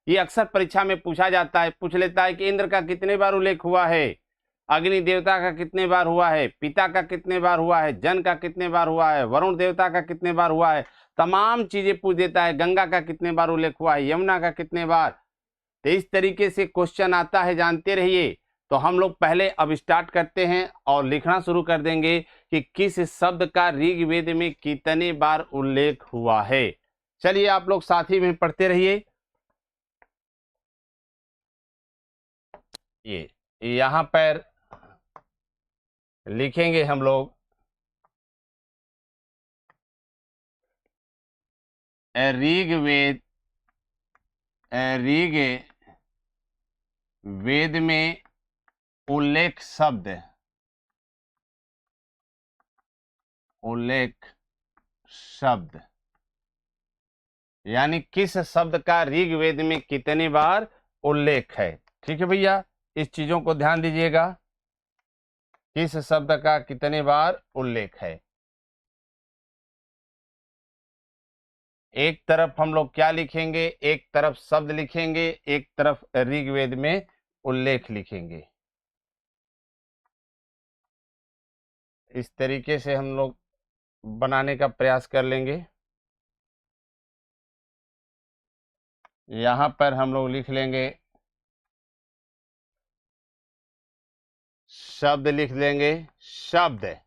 ये अक्सर परीक्षा में पूछा जाता है, पूछ लेता है कि इंद्र का कितने बार उल्लेख हुआ है, अग्नि देवता का कितने बार हुआ है, पिता का कितने बार हुआ है, जन का कितने बार हुआ है, वरुण देवता का कितने बार हुआ है, तमाम चीजें पूछ देता है। गंगा का कितने बार उल्लेख हुआ है, यमुना का कितने बार। तो इस तरीके से क्वेश्चन आता है, जानते रहिए। तो हम लोग पहले अब स्टार्ट करते हैं और लिखना शुरू कर देंगे कि किस शब्द का ऋग्वेद में कितने बार उल्लेख हुआ है। चलिए आप लोग साथ ही में पढ़ते रहिए। ये यहां पर लिखेंगे हम लोग ऋग्वेद, ऋग्वेद में उल्लेख शब्द, उल्लेख शब्द यानी किस शब्द का ऋग्वेद में कितने बार उल्लेख है। ठीक है भैया, इस चीजों को ध्यान दीजिएगा, किस शब्द का कितने बार उल्लेख है। एक तरफ हम लोग क्या लिखेंगे, एक तरफ शब्द लिखेंगे, एक तरफ ऋग्वेद में उल्लेख लिखेंगे। इस तरीके से हम लोग बनाने का प्रयास कर लेंगे। यहां पर हम लोग लिख लेंगे शब्द, लिख लेंगे शब्द,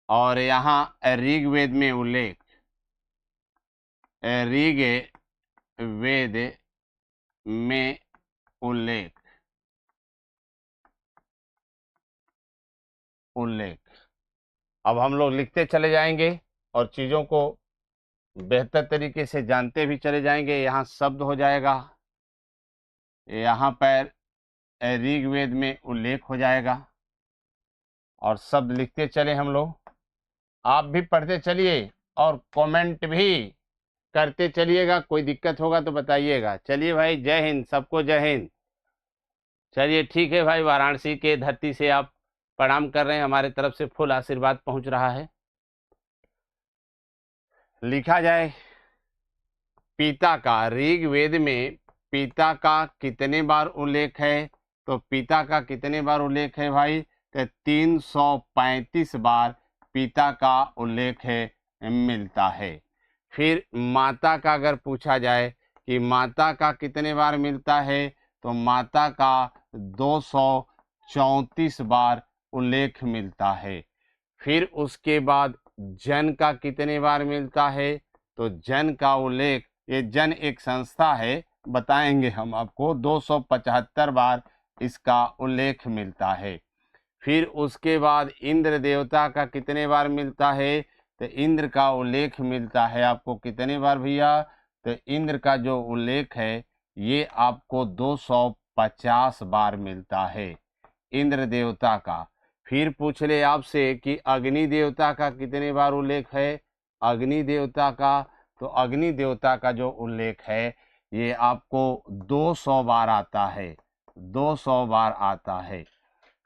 और यहां ऋग्वेद में उल्लेख, ऋग्वेद में उल्लेख, उल्लेख। अब हम लोग लिखते चले जाएंगे और चीजों को बेहतर तरीके से जानते भी चले जाएंगे। यहाँ शब्द हो जाएगा, यहाँ पर ऋग्वेद में उल्लेख हो जाएगा, और शब्द लिखते चले हम लोग। आप भी पढ़ते चलिए और कमेंट भी करते चलिएगा, कोई दिक्कत होगा तो बताइएगा। चलिए भाई, जय हिंद, सबको जय हिंद। चलिए ठीक है भाई, वाराणसी के धरती से आप प्रणाम कर रहे हैं, हमारे तरफ से फुल आशीर्वाद पहुंच रहा है। लिखा जाए पिता का, ऋग्वेद में पिता का कितने बार उल्लेख है। तो पिता का कितने बार उल्लेख है भाई, तो 335 बार पिता का उल्लेख है, मिलता है। फिर माता का अगर पूछा जाए कि माता का कितने बार मिलता है, तो माता का 234 बार उल्लेख मिलता है। फिर उसके बाद जन का कितने बार मिलता है, तो जन का उल्लेख, ये जन एक संस्था है, बताएंगे हम आपको, 275 बार इसका उल्लेख मिलता है। फिर उसके बाद इंद्र देवता का कितने बार मिलता है, तो इंद्र का उल्लेख मिलता है आपको कितने बार भैया, तो इंद्र का जो उल्लेख है ये आपको 250 बार मिलता है, इंद्र देवता का। फिर पूछ ले आपसे कि अग्नि देवता का कितने बार उल्लेख है, अग्नि देवता का, तो अग्नि देवता का जो उल्लेख है ये आपको 200 बार आता है, 200 बार आता है।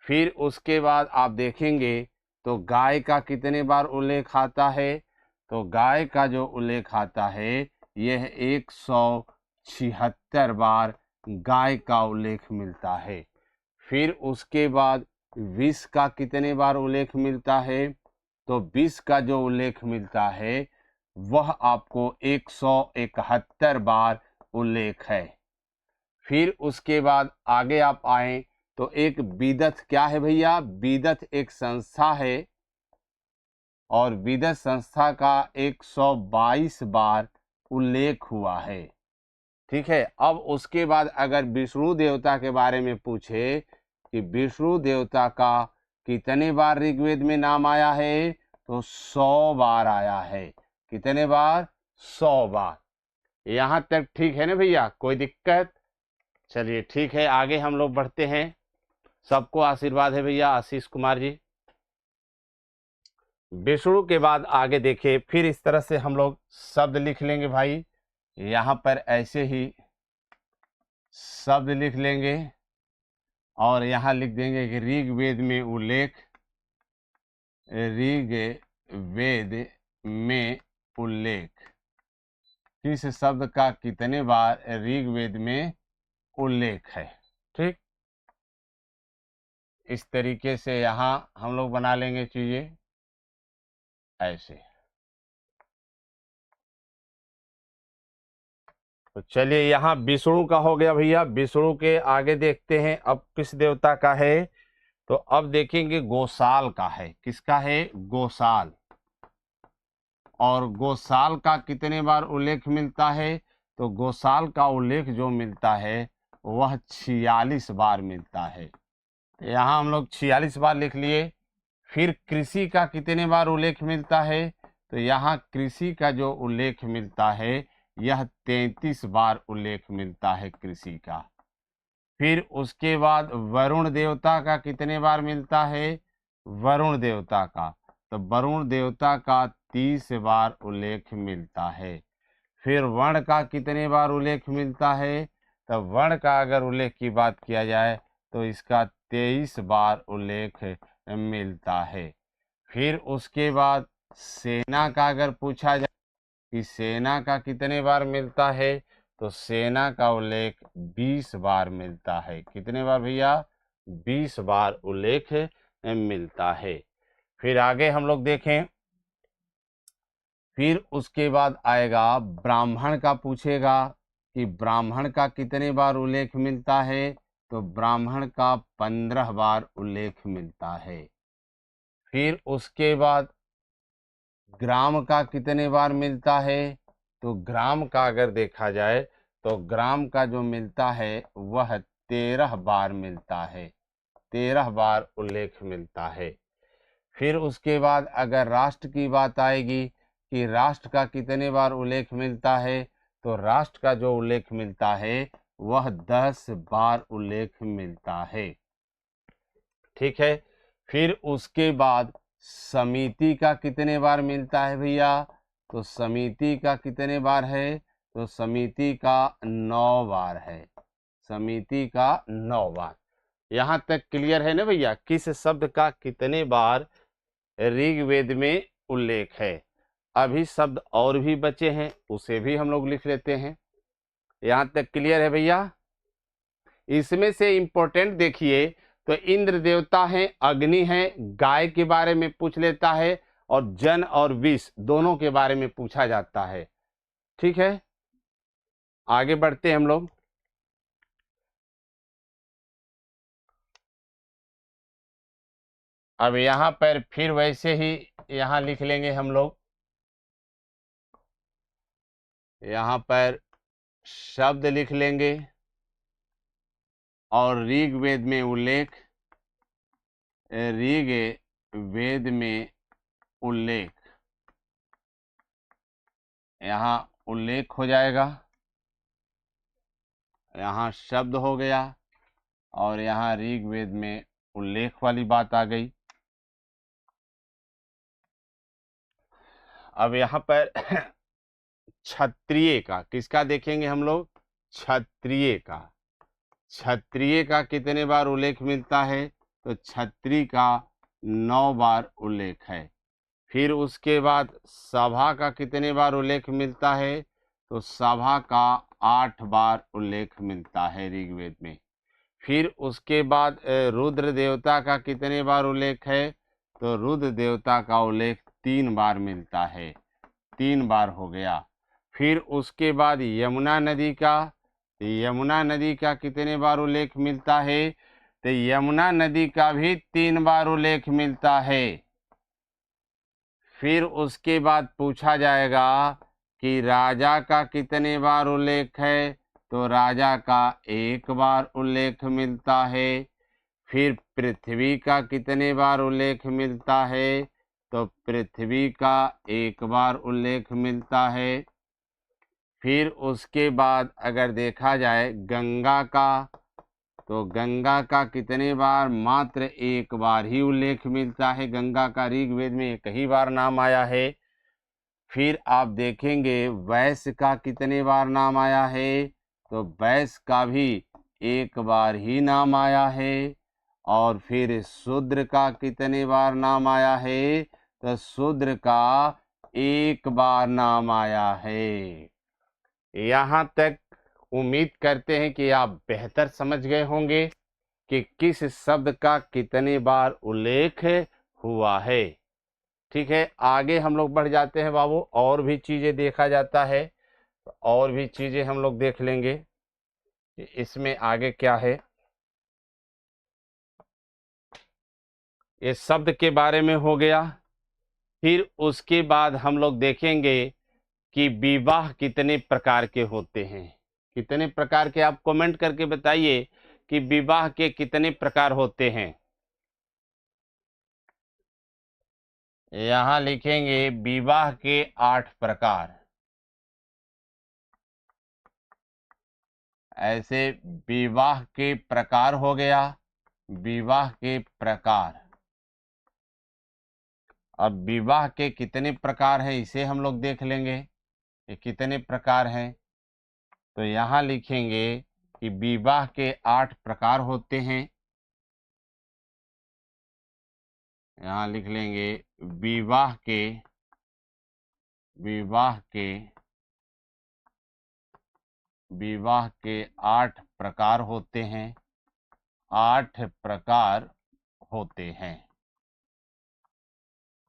फिर उसके बाद आप देखेंगे तो गाय का कितने बार उल्लेख आता है, तो गाय का जो उल्लेख आता है यह 176 बार गाय का उल्लेख मिलता है। फिर उसके बाद विष का कितने बार उल्लेख मिलता है, तो विष का जो उल्लेख मिलता है वह आपको 171 बार उल्लेख है। फिर उसके बाद आगे आप आए तो एक विदथ, क्या है भैया, विदथ एक संस्था है, और विदथ संस्था का 122 बार उल्लेख हुआ है। ठीक है। अब उसके बाद अगर विष्णु देवता के बारे में पूछे कि विष्णु देवता का कितने बार ऋग्वेद में नाम आया है, तो 100 बार आया है। कितने बार, 100 बार। यहां तक ठीक है ना भैया, कोई दिक्कत। चलिए ठीक है, आगे हम लोग बढ़ते हैं। सबको आशीर्वाद है भैया, आशीष कुमार जी। विष्णु के बाद आगे देखिए, फिर इस तरह से हम लोग शब्द लिख लेंगे भाई। यहां पर ऐसे ही शब्द लिख लेंगे और यहां लिख देंगे कि ऋग्वेद में उल्लेख, ऋग्वेद में उल्लेख, किस शब्द का कितने बार ऋग्वेद में उल्लेख है। ठीक, इस तरीके से यहाँ हम लोग बना लेंगे चीजें ऐसे। तो चलिए यहाँ विष्णु का हो गया भैया। विष्णु के आगे देखते हैं अब किस देवता का है। तो अब देखेंगे गोसाल का है। किसका है? गोसाल। और गोसाल का कितने बार उल्लेख मिलता है? तो गोसाल का उल्लेख जो मिलता है वह 46 बार मिलता है। तो यहाँ हम लोग 46 बार लिख लिए। फिर कृषि का कितने बार उल्लेख मिलता है? तो यहाँ कृषि का जो उल्लेख मिलता है यह 33 बार उल्लेख मिलता है कृषि का। फिर उसके बाद वरुण देवता का कितने बार मिलता है? वरुण देवता का, तो वरुण देवता का 30 बार उल्लेख मिलता है। फिर वर्ण का कितने बार उल्लेख मिलता है? तो वर्ण का अगर उल्लेख की बात किया जाए तो इसका 23 बार उल्लेख मिलता है। फिर उसके बाद सेना का अगर पूछा जाए कि सेना का कितने बार मिलता है, तो सेना का उल्लेख 20 बार मिलता है। कितने बार भैया? 20 बार उल्लेख मिलता है। फिर आगे हम लोग देखें, फिर उसके बाद आएगा ब्राह्मण का। पूछेगा कि ब्राह्मण का कितने बार उल्लेख मिलता है, तो ब्राह्मण का 15 बार उल्लेख मिलता है। फिर उसके बाद ग्राम का कितने बार मिलता है, तो ग्राम का अगर देखा जाए तो ग्राम का जो मिलता है वह 13 बार मिलता है। 13 बार उल्लेख मिलता है। फिर उसके बाद अगर राष्ट्र की बात आएगी कि राष्ट्र का कितने बार उल्लेख मिलता है, तो राष्ट्र का जो उल्लेख मिलता है वह 10 बार उल्लेख मिलता है। ठीक है। फिर उसके बाद समिति का कितने बार मिलता है भैया, तो समिति का कितने बार है, तो समिति का 9 बार है। समिति का 9 बार। यहां तक क्लियर है ना भैया, किस शब्द का कितने बार ऋग्वेद में उल्लेख है। अभी शब्द और भी बचे हैं, उसे भी हम लोग लिख लेते हैं। यहां तक क्लियर है भैया। इसमें से इंपॉर्टेंट देखिए, तो इंद्र देवता है, अग्नि है, गाय के बारे में पूछ लेता है, और जन और विष दोनों के बारे में पूछा जाता है। ठीक है, आगे बढ़ते हैं हम लोग। अब यहां पर फिर वैसे ही यहां लिख लेंगे हम लोग। यहां पर शब्द लिख लेंगे और ऋग्वेद में उल्लेख, ऋग्वेद में उल्लेख, यहाँ उल्लेख हो जाएगा। यहाँ शब्द हो गया और यहाँ ऋग्वेद में उल्लेख वाली बात आ गई। अब यहाँ पर क्षत्रिय का, किसका देखेंगे हम लोग? क्षत्रिय का। क्षत्रिय का कितने बार उल्लेख मिलता है, तो क्षत्रिय का 9 बार उल्लेख है। फिर उसके बाद सभा का कितने बार उल्लेख मिलता है, तो सभा का 8 बार उल्लेख मिलता है ऋग्वेद में। फिर उसके बाद रुद्र देवता का कितने बार उल्लेख है, तो रुद्र देवता का उल्लेख 3 बार मिलता है। 3 बार हो गया। फिर उसके बाद यमुना नदी का, तो यमुना नदी का कितने बार उल्लेख मिलता है, तो यमुना नदी का भी 3 बार उल्लेख मिलता है। फिर उसके बाद पूछा जाएगा कि राजा का कितने बार उल्लेख है, तो राजा का 1 बार उल्लेख मिलता है। फिर पृथ्वी का कितने बार उल्लेख मिलता है, तो पृथ्वी का 1 बार उल्लेख मिलता है। फिर उसके बाद अगर देखा जाए गंगा का, तो गंगा का कितने बार, मात्र 1 बार ही उल्लेख मिलता है। गंगा का ऋग्वेद में 1 ही बार नाम आया है। फिर आप देखेंगे वैश्य का कितने बार नाम आया है, तो वैश्य का भी 1 बार ही नाम आया है। और फिर शूद्र का कितने बार नाम आया है, तो शूद्र का 1 बार नाम आया है। यहाँ तक उम्मीद करते हैं कि आप बेहतर समझ गए होंगे कि किस शब्द का कितने बार उल्लेख हुआ है। ठीक है, आगे हम लोग बढ़ जाते हैं बाबू, और भी चीजें देखा जाता है, और भी चीजें हम लोग देख लेंगे इसमें आगे क्या है। ये शब्द के बारे में हो गया। फिर उसके बाद हम लोग देखेंगे कि विवाह कितने प्रकार के होते हैं। कितने प्रकार के, आप कमेंट करके बताइए कि विवाह के कितने प्रकार होते हैं। यहां लिखेंगे विवाह के 8 प्रकार। ऐसे विवाह के प्रकार हो गया, विवाह के प्रकार। अब विवाह के कितने प्रकार हैं इसे हम लोग देख लेंगे, ये कितने प्रकार हैं। तो यहां लिखेंगे कि विवाह के 8 प्रकार होते हैं। यहां लिख लेंगे विवाह के 8 प्रकार होते हैं। 8 प्रकार होते हैं,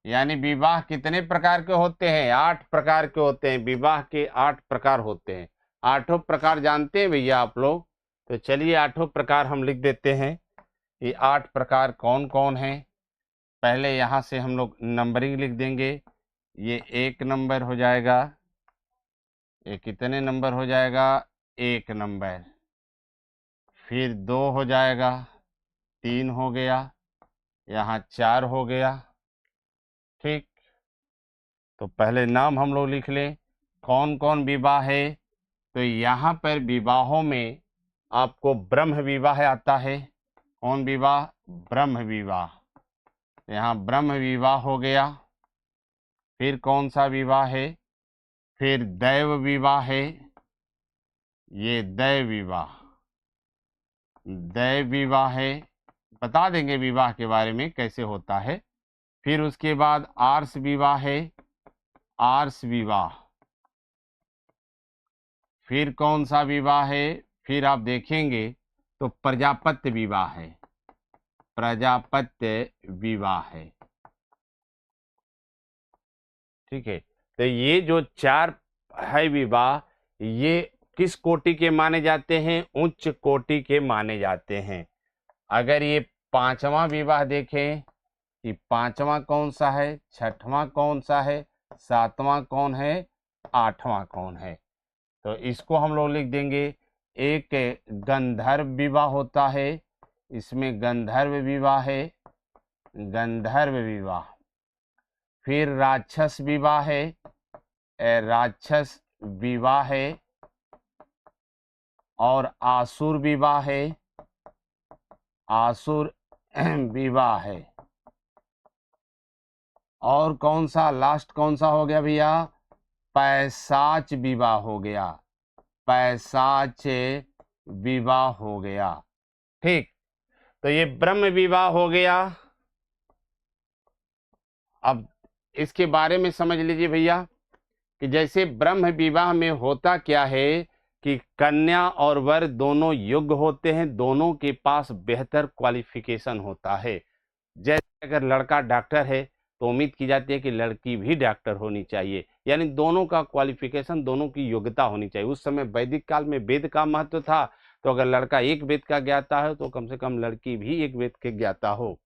यानी विवाह कितने प्रकार के होते हैं? 8 प्रकार के होते हैं। विवाह के 8 प्रकार होते हैं। 8 प्रकार जानते हैं भैया आप लोग? तो चलिए 8 प्रकार हम लिख देते हैं। ये 8 प्रकार कौन कौन हैं? पहले यहाँ से हम लोग नंबरिंग लिख देंगे। ये 1 नंबर हो जाएगा। ये कितने नंबर हो जाएगा? 1 नंबर। फिर 2 हो जाएगा, 3 हो गया, यहाँ 4 हो गया। ठीक, तो पहले नाम हम लोग लिख लें, कौन कौन विवाह है। तो यहाँ पर विवाहों में आपको ब्रह्म विवाह आता है। कौन विवाह? ब्रह्म विवाह। यहाँ ब्रह्म विवाह हो गया। फिर कौन सा विवाह है? फिर दैव विवाह है। ये दैव विवाह, दैव विवाह है। बता देंगे विवाह के बारे में कैसे होता है। फिर उसके बाद आर्ष विवाह है, आर्ष विवाह। फिर कौन सा विवाह है? फिर आप देखेंगे तो प्रजापत्य विवाह है, प्रजापत्य विवाह है। ठीक है, तो ये जो 4 है विवाह, ये किस कोटि के माने जाते हैं? उच्च कोटि के माने जाते हैं। अगर ये 5वां विवाह देखें कि 5वां कौन सा है, 6वां कौन सा है, 7वां कौन है, 8वां कौन है, तो इसको हम लोग लिख देंगे। एक गंधर्व विवाह होता है, इसमें गंधर्व विवाह है, गंधर्व विवाह। फिर राक्षस विवाह है, राक्षस विवाह है। और आसुर विवाह है, आसुर विवाह है। और कौन सा लास्ट कौन सा हो गया भैया? पैशाच विवाह हो गया, पैशाच विवाह हो गया। ठीक, तो ये ब्रह्म विवाह हो गया। अब इसके बारे में समझ लीजिए भैया कि जैसे ब्रह्म विवाह में होता क्या है कि कन्या और वर दोनों योग्य होते हैं, दोनों के पास बेहतर क्वालिफिकेशन होता है। जैसे अगर लड़का डॉक्टर है तो उम्मीद की जाती है कि लड़की भी डॉक्टर होनी चाहिए, यानी दोनों का क्वालिफिकेशन, दोनों की योग्यता होनी चाहिए। उस समय वैदिक काल में वेद का महत्व था, तो अगर लड़का एक वेद का ज्ञाता है तो कम से कम लड़की भी एक वेद के ज्ञाता हो।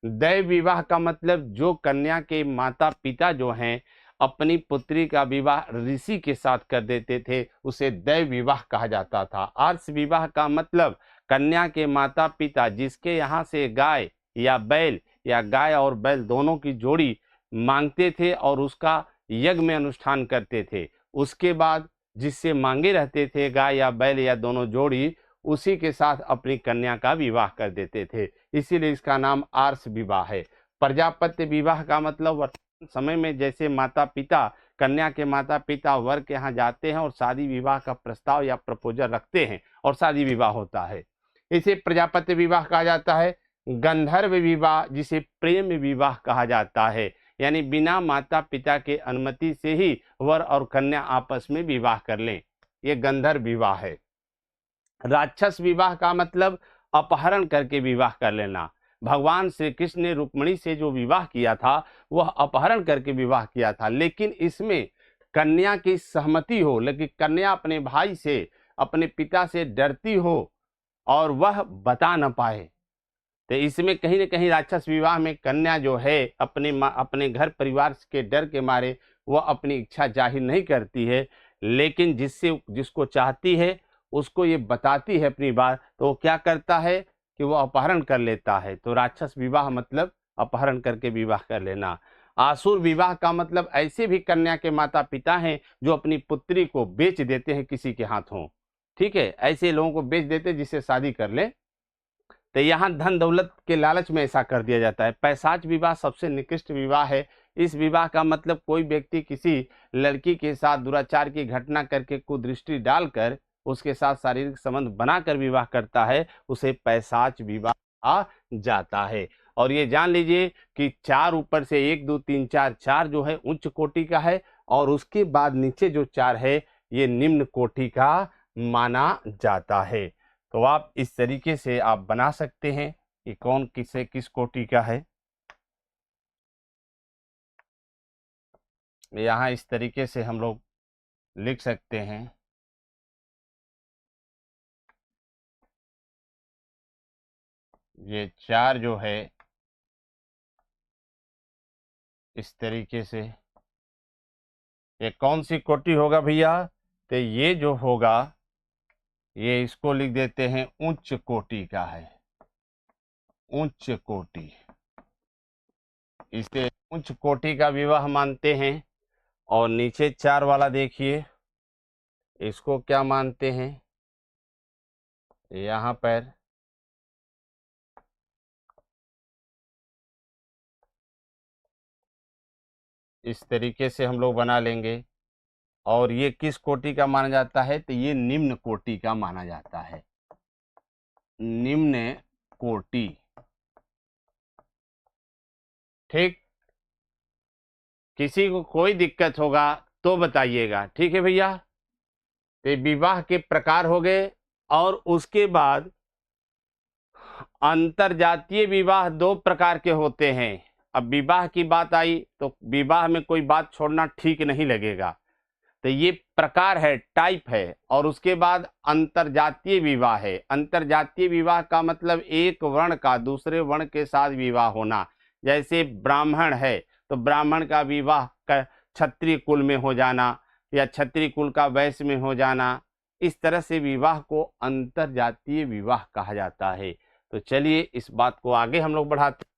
दैव विवाह का मतलब जो कन्या के माता पिता जो हैं अपनी पुत्री का विवाह ऋषि के साथ कर देते थे, उसे दैव विवाह कहा जाता था। आर्ष विवाह का मतलब कन्या के माता पिता जिसके यहाँ से गाय या बैल या गाय और बैल दोनों की जोड़ी मांगते थे और उसका यज्ञ में अनुष्ठान करते थे, उसके बाद जिससे मांगे रहते थे गाय या बैल या दोनों जोड़ी, उसी के साथ अपनी कन्या का विवाह कर देते थे, इसीलिए इसका नाम आर्ष विवाह है। प्रजापत्य विवाह का मतलब वर्तमान समय में जैसे माता पिता, कन्या के माता पिता वर के यहाँ जाते हैं और शादी विवाह का प्रस्ताव या प्रपोजल रखते हैं और शादी विवाह होता है, इसे प्रजापत्य विवाह कहा जाता है। गंधर्व विवाह जिसे प्रेम विवाह कहा जाता है, यानी बिना माता पिता के अनुमति से ही वर और कन्या आपस में विवाह कर लें, ये गंधर्व विवाह है। राक्षस विवाह का मतलब अपहरण करके विवाह कर लेना। भगवान श्री कृष्ण ने रुक्मिणी से जो विवाह किया था वह अपहरण करके विवाह किया था, लेकिन इसमें कन्या की सहमति हो, लेकिन कन्या अपने भाई से, अपने पिता से डरती हो और वह बता न पाए, तो इसमें कहीं न कहीं राक्षस विवाह में कन्या जो है अपने घर परिवार के डर के मारे वह अपनी इच्छा जाहिर नहीं करती है, लेकिन जिसको चाहती है उसको ये बताती है अपनी बात, तो वो क्या करता है कि वो अपहरण कर लेता है। तो राक्षस विवाह मतलब अपहरण करके विवाह कर लेना। आसुर विवाह का मतलब ऐसे भी कन्या के माता पिता हैं जो अपनी पुत्री को बेच देते हैं किसी के हाथों, ठीक है, ऐसे लोगों को बेच देते हैं जिससे शादी कर ले, तो यहाँ धन दौलत के लालच में ऐसा कर दिया जाता है। पैशाच विवाह सबसे निकृष्ट विवाह है। इस विवाह का मतलब कोई व्यक्ति किसी लड़की के साथ दुराचार की घटना करके कुदृष्टि डालकर उसके साथ शारीरिक संबंध बनाकर विवाह करता है, उसे पैशाच विवाह कहा जाता है। और ये जान लीजिए कि 4 ऊपर से 1 2 3 4 4 जो है उच्च कोटि का है, और उसके बाद नीचे जो 4 है ये निम्न कोटि का माना जाता है। तो आप इस तरीके से आप बना सकते हैं कि कौन किसे किस कोटि का है। यहाँ इस तरीके से हम लोग लिख सकते हैं। ये 4 जो है इस तरीके से, ये कौन सी कोटि होगा भैया, तो ये जो होगा ये इसको लिख देते हैं उच्च कोटि का है, उच्च कोटि, इसे उच्च कोटि का विवाह मानते हैं। और नीचे 4 वाला देखिए, इसको क्या मानते हैं, यहाँ पर इस तरीके से हम लोग बना लेंगे। और ये किस कोटि का माना जाता है, तो ये निम्न कोटि का माना जाता है, निम्न कोटि, ठीक। किसी को कोई दिक्कत होगा तो बताइएगा, ठीक है भैया। तो विवाह के प्रकार हो गए। और उसके बाद अंतरजातीय विवाह 2 प्रकार के होते हैं। अब विवाह की बात आई तो विवाह में कोई बात छोड़ना ठीक नहीं लगेगा, तो ये प्रकार है, टाइप है। और उसके बाद अंतरजातीय विवाह है। अंतरजातीय विवाह का मतलब एक वर्ण का दूसरे वर्ण के साथ विवाह होना। जैसे ब्राह्मण है तो ब्राह्मण का विवाह क्षत्रिय कुल में हो जाना, या क्षत्रिय कुल का वैश्य में हो जाना, इस तरह से विवाह को अंतरजातीय विवाह कहा जाता है। तो चलिए इस बात को आगे हम लोग बढ़ाते हैं।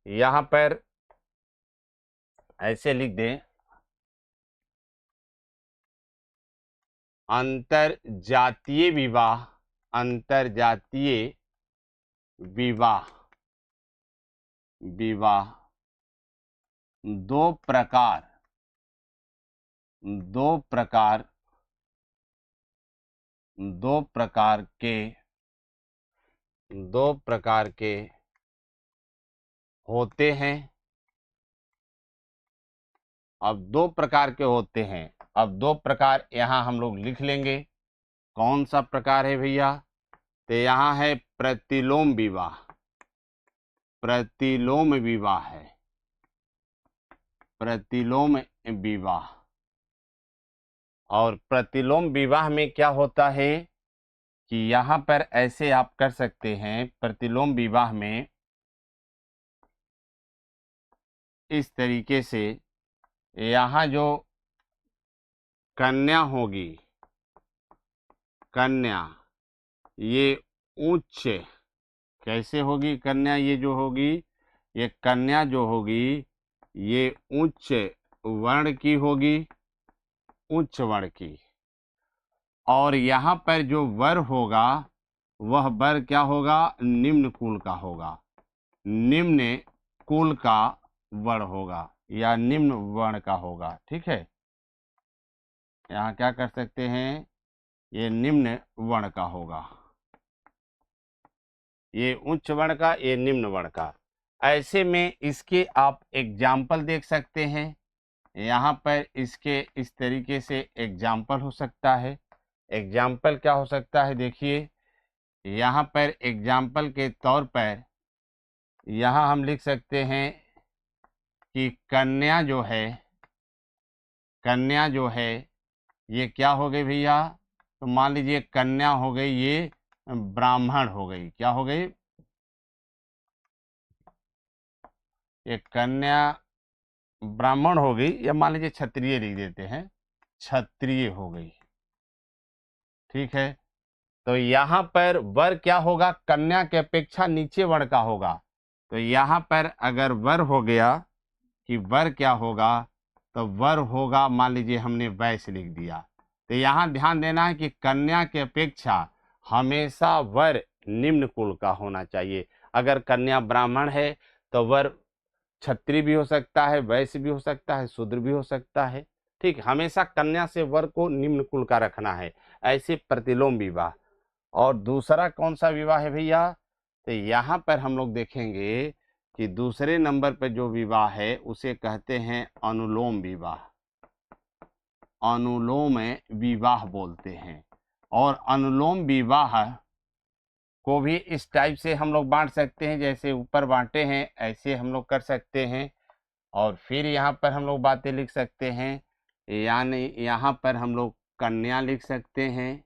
यहाँ पर ऐसे लिख दें, अंतरजातीय विवाह, अंतरजातीय विवाह, विवाह 2 प्रकार, 2 प्रकार, 2 प्रकार के, 2 प्रकार के होते हैं। अब 2 प्रकार के होते हैं। अब 2 प्रकार यहाँ हम लोग लिख लेंगे। कौन सा प्रकार है भैया, तो यहाँ है प्रतिलोम विवाह, प्रतिलोम विवाह है, प्रतिलोम विवाह। और प्रतिलोम विवाह में क्या होता है कि यहाँ पर ऐसे आप कर सकते हैं, प्रतिलोम विवाह में इस तरीके से, यहाँ जो कन्या होगी, कन्या ये उच्च, कैसे होगी कन्या, ये जो होगी, ये कन्या जो होगी ये उच्च वर्ण की होगी, उच्च वर्ण की। और यहाँ पर जो वर होगा वह वर क्या होगा, निम्न कुल का होगा, निम्न कुल का वर्ण होगा या निम्न वर्ण का होगा, ठीक है। यहाँ क्या कर सकते हैं, ये निम्न वर्ण का होगा, ये उच्च वर्ण का, ये निम्न वर्ण का। ऐसे में इसके आप एग्जाम्पल देख सकते हैं। यहाँ पर इसके इस तरीके से एग्जाम्पल हो सकता है। एग्जाम्पल क्या हो सकता है, देखिए यहाँ पर एग्जाम्पल के तौर पर यहाँ हम लिख सकते हैं कि कन्या जो है ये क्या हो गई भैया, तो मान लीजिए कन्या हो गई, ये ब्राह्मण हो गई, क्या हो गई, ये कन्या ब्राह्मण हो गई, या मान लीजिए क्षत्रिय लिख देते हैं, क्षत्रिय हो गई। ठीक है, तो यहाँ पर वर क्या होगा, कन्या के अपेक्षा नीचे वर्ण का होगा। तो यहाँ पर अगर वर हो गया कि वर क्या होगा, तो वर होगा, मान लीजिए हमने वैश्य लिख दिया। तो यहाँ ध्यान देना है कि कन्या के अपेक्षा हमेशा वर निम्न कुल का होना चाहिए। अगर कन्या ब्राह्मण है तो वर क्षत्रिय भी हो सकता है, वैश्य भी हो सकता है, शूद्र भी हो सकता है। ठीक, हमेशा कन्या से वर को निम्न कुल का रखना है। ऐसे प्रतिलोम विवाह। और दूसरा कौन सा विवाह है भैया, तो यहाँ पर हम लोग देखेंगे कि दूसरे नंबर पर जो विवाह है उसे कहते हैं अनुलोम विवाह। अनुलोम विवाह बोलते हैं। और अनुलोम विवाह को भी इस टाइप से हम लोग बांट सकते हैं, जैसे ऊपर बांटे हैं ऐसे हम लोग कर सकते हैं। और फिर यहाँ पर हम लोग बातें लिख सकते हैं, यानी यहाँ पर हम लोग कन्या लिख सकते हैं,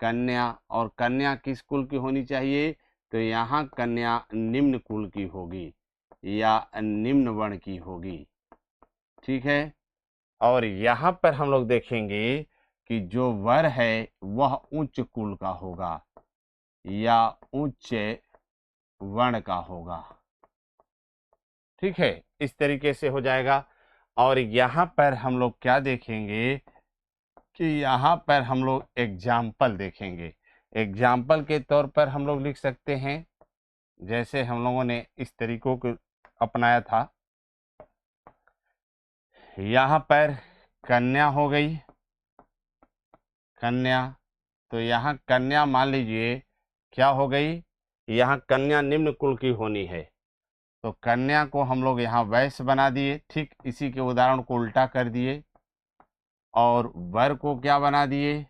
कन्या। और कन्या किस कुल की होनी चाहिए, तो यहाँ कन्या निम्न कुल की होगी या निम्न वर्ण की होगी। ठीक है, और यहाँ पर हम लोग देखेंगे कि जो वर है वह उच्च कुल का होगा या उच्च वर्ण का होगा। ठीक है, इस तरीके से हो जाएगा। और यहाँ पर हम लोग क्या देखेंगे कि यहाँ पर हम लोग एग्जाम्पल देखेंगे। एग्जाम्पल के तौर पर हम लोग लिख सकते हैं, जैसे हम लोगों ने इस तरीकों को अपनाया था। यहाँ पर कन्या हो गई, कन्या। तो यहाँ कन्या मान लीजिए क्या हो गई, यहाँ कन्या निम्न कुल की होनी है, तो कन्या को हम लोग यहाँ वैश्य बना दिए। ठीक, इसी के उदाहरण को उल्टा कर दिए। और वर को क्या बना दिए,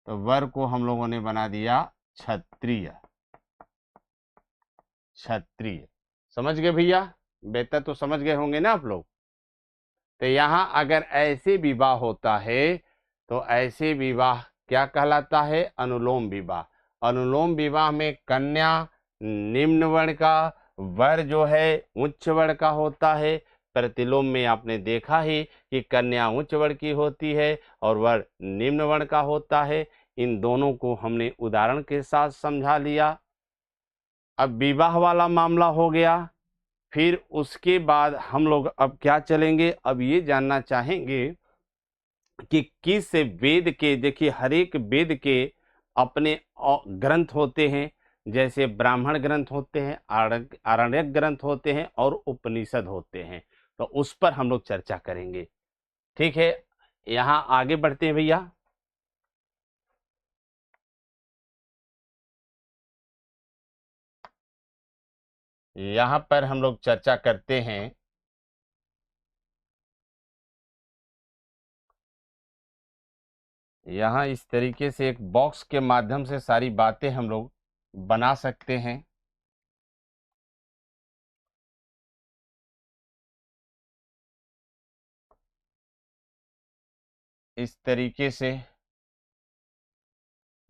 तो वर को हम लोगों ने बना दिया क्षत्रिय। क्षत्रिय, समझ गए भैया, बेहतर तो समझ गए होंगे ना आप लोग। तो यहाँ अगर ऐसे विवाह होता है तो ऐसे विवाह क्या कहलाता है, अनुलोम विवाह। अनुलोम विवाह में कन्या निम्न वर्ण का, वर जो है उच्च वर्ण का होता है। प्रतिलोम में आपने देखा ही कि कन्या उच्च वर्ण की होती है और वर निम्न वर्ण का होता है। इन दोनों को हमने उदाहरण के साथ समझा लिया। अब विवाह वाला मामला हो गया। फिर उसके बाद हम लोग अब क्या चलेंगे, अब ये जानना चाहेंगे कि किस वेद के, देखिए हर एक वेद के अपने ग्रंथ होते हैं। जैसे ब्राह्मण ग्रंथ होते हैं, आरण्यक ग्रंथ होते हैं और उपनिषद होते हैं। तो उस पर हम लोग चर्चा करेंगे। ठीक है, यहाँ आगे बढ़ते हैं भैया। यहाँ पर हम लोग चर्चा करते हैं यहाँ इस तरीके से एक बॉक्स के माध्यम से सारी बातें हम लोग बना सकते हैं। इस तरीके से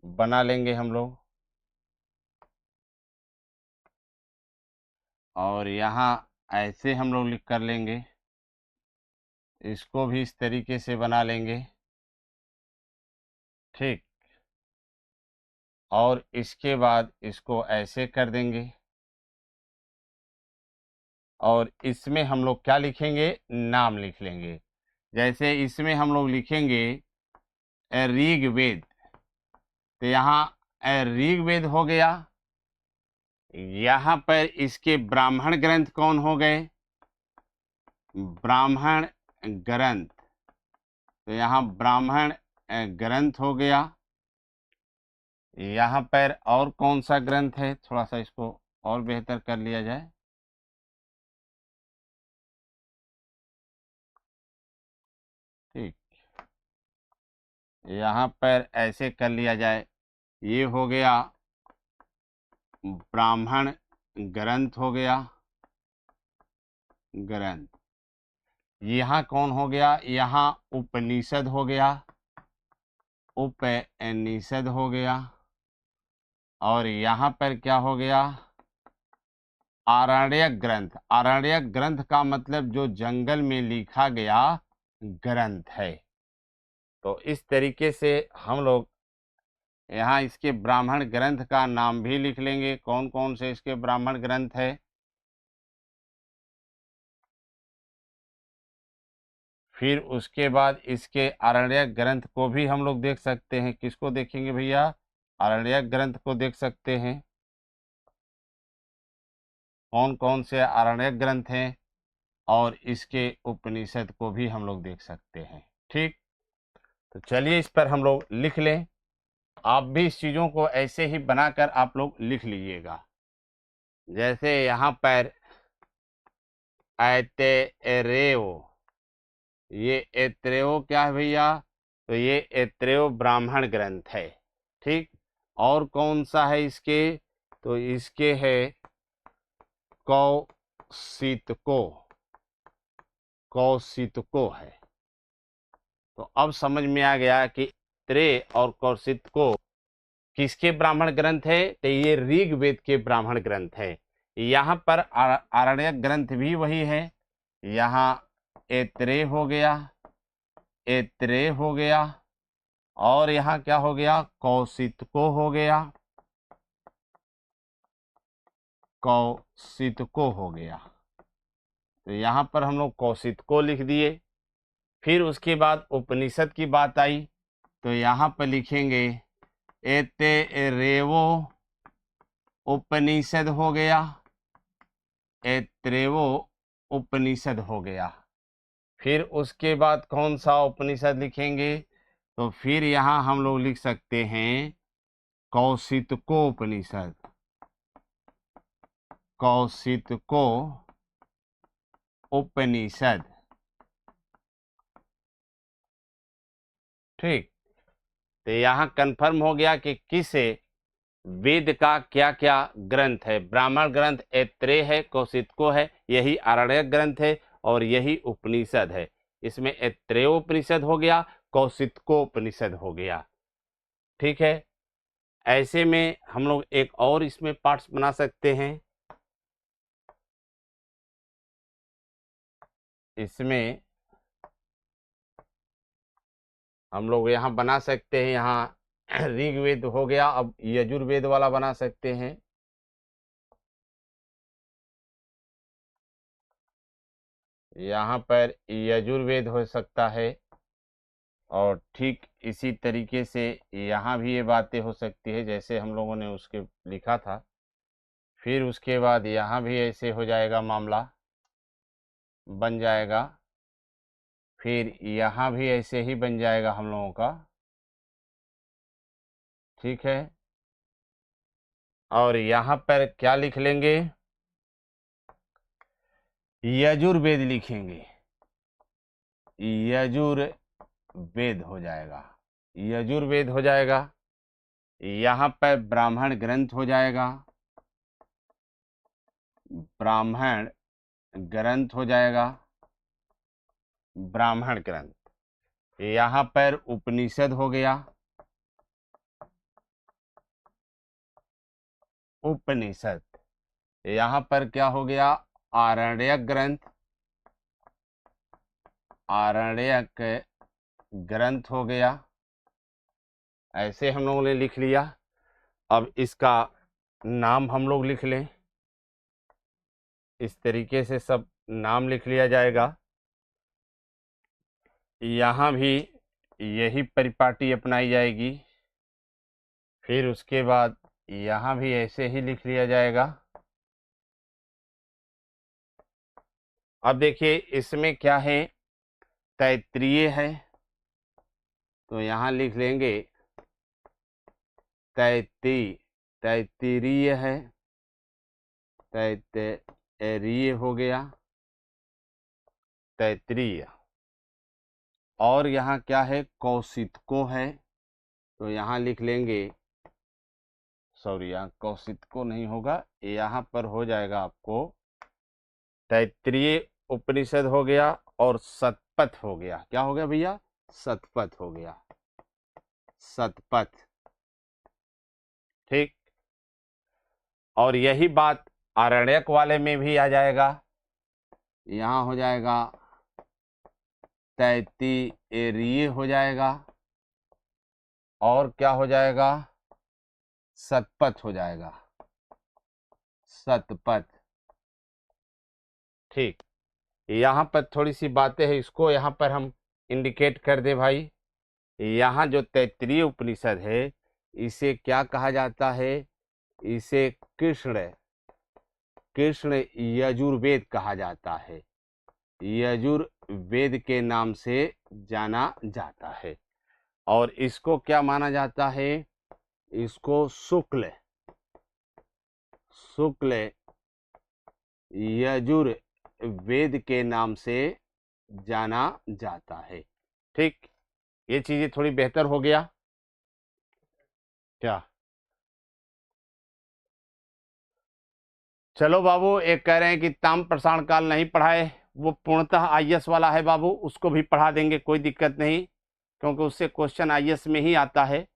बना लेंगे हम लोग। और यहाँ ऐसे हम लोग लिख कर लेंगे, इसको भी इस तरीके से बना लेंगे। ठीक, और इसके बाद इसको ऐसे कर देंगे। और इसमें हम लोग क्या लिखेंगे, नाम लिख लेंगे। जैसे इसमें हम लोग लिखेंगे ऋग्वेद, तो यहाँ ऋग्वेद हो गया। यहाँ पर इसके ब्राह्मण ग्रंथ कौन हो गए, ब्राह्मण ग्रंथ। तो यहाँ ब्राह्मण ग्रंथ हो गया। यहाँ पर और कौन सा ग्रंथ है, थोड़ा सा इसको और बेहतर कर लिया जाए। यहाँ पर ऐसे कर लिया जाए, ये हो गया ब्राह्मण ग्रंथ हो गया, ग्रंथ। यहाँ कौन हो गया, यहाँ उपनिषद हो गया, उपनिषद हो गया। और यहाँ पर क्या हो गया, आरण्यक ग्रंथ। आरण्यक ग्रंथ का मतलब जो जंगल में लिखा गया ग्रंथ है। तो इस तरीके से हम लोग यहाँ इसके ब्राह्मण ग्रंथ का नाम भी लिख लेंगे, कौन कौन से इसके ब्राह्मण ग्रंथ है। फिर उसके बाद इसके आरण्यक ग्रंथ को भी हम लोग देख सकते हैं। किसको देखेंगे भैया, आरण्यक ग्रंथ को देख सकते हैं। कौन कौन से आरण्यक ग्रंथ हैं, और इसके उपनिषद को भी हम लोग देख सकते हैं। ठीक, तो चलिए इस पर हम लोग लिख लें। आप भी इस चीज़ों को ऐसे ही बनाकर आप लोग लिख लीजिएगा। जैसे यहाँ पर ऐतेरेव, ये ऐत्रेय क्या है भैया, तो ये ऐत्रेय ब्राह्मण ग्रंथ है। ठीक, और कौन सा है इसके, तो इसके है कौशितको, कौशितको है। तो अब समझ में आ गया कि त्रेय और कौशितको किसके ब्राह्मण ग्रंथ है, तो ये ऋग्वेद के ब्राह्मण ग्रंथ है। यहाँ पर आरण्यक ग्रंथ भी वही है। यहाँ ऐत्रेय हो गया, ऐत्रेय हो गया, और यहाँ क्या हो गया, कौशितको हो गया, कौशितको हो गया। तो यहाँ पर हम लोग कौशितको लिख दिए। फिर उसके बाद उपनिषद की बात आई, तो यहाँ पर लिखेंगे ऐतेरेवो उपनिषद हो गया, ऐत्रेवो उपनिषद हो गया। फिर उसके बाद कौन सा उपनिषद लिखेंगे, तो फिर यहाँ हम लोग लिख सकते हैं कौशितको उपनिषद, कौशितको उपनिषद। ठीक, तो यहाँ कंफर्म हो गया कि किस वेद का क्या क्या ग्रंथ है। ब्राह्मण ग्रंथ ऐत्रेय है, कौशितको है, यही आरण्यक ग्रंथ है, और यही उपनिषद है। इसमें ऐत्रेय उपनिषद हो गया, कौशितको उपनिषद हो गया। ठीक है, ऐसे में हम लोग एक और इसमें पार्ट्स बना सकते हैं। इसमें हम लोग यहाँ बना सकते हैं, यहाँ ऋग्वेद हो गया, अब यजुर्वेद वाला बना सकते हैं। यहाँ पर यजुर्वेद हो सकता है, और ठीक इसी तरीके से यहाँ भी ये बातें हो सकती है जैसे हम लोगों ने उसके लिखा था। फिर उसके बाद यहाँ भी ऐसे हो जाएगा, मामला बन जाएगा। फिर यहाँ भी ऐसे ही बन जाएगा हम लोगों का। ठीक है, और यहाँ पर क्या लिख लेंगे, यजुर्वेद लिखेंगे, यजुर्वेद हो जाएगा, यजुर्वेद हो जाएगा। यहाँ पर ब्राह्मण ग्रंथ हो जाएगा, ब्राह्मण ग्रंथ हो जाएगा, ब्राह्मण ग्रंथ। यहाँ पर उपनिषद हो गया, उपनिषद। यहाँ पर क्या हो गया, आरण्यक ग्रंथ, आरण्यक ग्रंथ हो गया। ऐसे हम लोगों ने लिख लिया। अब इसका नाम हम लोग लिख लें, इस तरीके से सब नाम लिख लिया जाएगा। यहाँ भी यही परिपाटी अपनाई जाएगी। फिर उसके बाद यहाँ भी ऐसे ही लिख लिया जाएगा। अब देखिए इसमें क्या है, तैत्तिरीय है, तो यहाँ लिख लेंगे तैत्तिरीय है, तैत्तिरीय हो गया, तैत्तिरीय। और यहाँ क्या है, कौशितको है, तो यहाँ लिख लेंगे, सॉरी यहाँ कौशितको नहीं होगा, यहाँ पर हो जाएगा आपको तैत्तिरीय उपनिषद हो गया और शतपथ हो गया। क्या हो गया भैया, शतपथ हो गया, शतपथ। ठीक, और यही बात आरण्यक वाले में भी आ जाएगा। यहाँ हो जाएगा तैत्तिरीय हो जाएगा, और क्या हो जाएगा, शतपथ हो जाएगा, शतपथ। ठीक, यहाँ पर थोड़ी सी बातें हैं, इसको यहाँ पर हम इंडिकेट कर दे भाई। यहाँ जो तैत्तिरीय उपनिषद है इसे क्या कहा जाता है, इसे कृष्ण कृष्ण यजुर्वेद कहा जाता है, यजुर्वेद के नाम से जाना जाता है। और इसको क्या माना जाता है, इसको शुक्ल यजुर्वेद के नाम से जाना जाता है। ठीक, ये चीजें थोड़ी बेहतर हो गया क्या। चलो बाबू, एक कह रहे हैं कि ताम प्रसारण काल नहीं पढ़ाए, वो पूर्णतः आईएएस वाला है बाबू, उसको भी पढ़ा देंगे, कोई दिक्कत नहीं, क्योंकि उससे क्वेश्चन आईएएस में ही आता है।